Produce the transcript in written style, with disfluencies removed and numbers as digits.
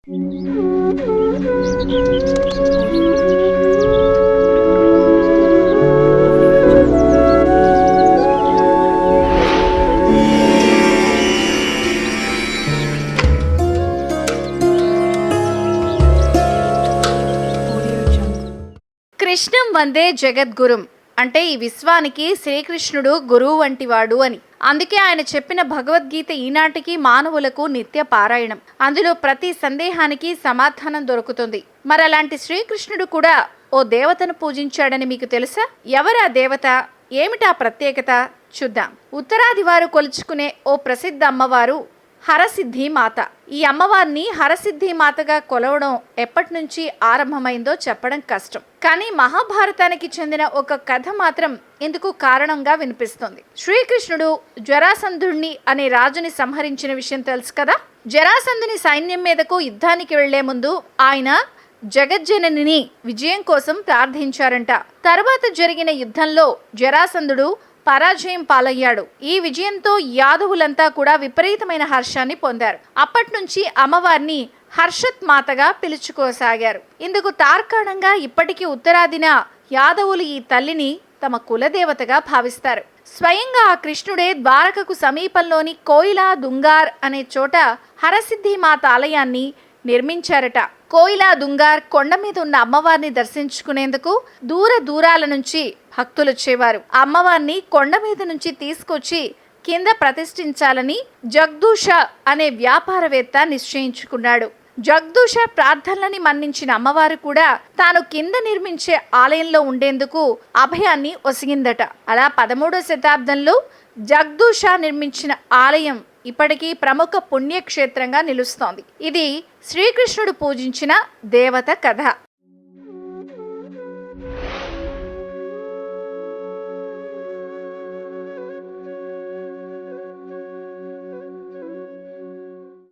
కృష్ణం వందే జగద్గురుం అంటే ఈ విశ్వానికి శ్రీకృష్ణుడు గురువు వంటివాడు అని. అందుకే ఆయన చెప్పిన భగవద్గీత ఈనాటికి మానవులకు నిత్య పారాయణం. అందులో ప్రతి సందేహానికి సమాధానం దొరుకుతుంది. మరి అలాంటి శ్రీకృష్ణుడు కూడా ఓ దేవతను పూజించాడని మీకు తెలుసా? ఎవరా దేవత, ఏమిటా ప్రత్యేకత చూద్దాం. ఉత్తరాది వారు కొలుచుకునే ఓ ప్రసిద్ధ అమ్మవారు హరసిద్ధి మాత. ఈ అమ్మవారిని హరసిద్ధి మాతగా కొలవడం ఎప్పటి నుంచి ఆరంభమైందో చెప్పడం కష్టం. కానీ మహాభారతానికి చెందిన ఒక కథ మాత్రం ఇందుకు కారణంగా వినిపిస్తుంది. శ్రీకృష్ణుడు జరాసంధుణ్ణి అనే రాజుని సంహరించిన విషయం తెలుసు కదా. జరాసంధుని సైన్యం మీదకు యుద్ధానికి వెళ్లే ముందు ఆయన జగజ్జననిని విజయం కోసం ప్రార్థించారంట. తర్వాత జరిగిన యుద్ధంలో జరాసంధుడు పరాజయం పాలయ్యాడు. ఈ విజయంతో యాదవులంతా కూడా విపరీతమైన హర్షాన్ని పొందారు. అప్పటి నుంచి అమ్మవారిని హర్షత్ మాతగా పిలుచుకోసాగారు. ఇందుకు తార్కాణంగా ఇప్పటికీ ఉత్తరాదిన యాదవులు ఈ తల్లిని తమ కులదేవతగా భావిస్తారు. స్వయంగా ఆ కృష్ణుడే ద్వారకకు సమీపంలోని కోయిలా దుంగార్ అనే చోట హరసిద్ధి మాత ఆలయాన్ని నిర్మించారట. కోయిలా దుంగార్ కొండ మీద ఉన్న అమ్మవారిని దర్శించుకునేందుకు దూరాల నుంచి భక్తులు వచ్చేవారు. అమ్మవారిని కొండ మీద నుంచి తీసుకొచ్చి కింద ప్రతిష్ఠించాలని జగదూష అనే వ్యాపారవేత్త నిశ్చయించుకున్నాడు. జగదూష ప్రార్థనలని మన్నించిన అమ్మవారు కూడా తాను కింద నిర్మించే ఆలయంలో ఉండేందుకు అభయాన్ని ఒసిగిందట. అలా 13వ శతాబ్దంలో జగదూష నిర్మించిన ఆలయం ఇప్పటికీ ప్రముఖ పుణ్యక్షేత్రంగా నిలుస్తోంది. ఇది శ్రీకృష్ణుడు పూజించిన దేవత కథ.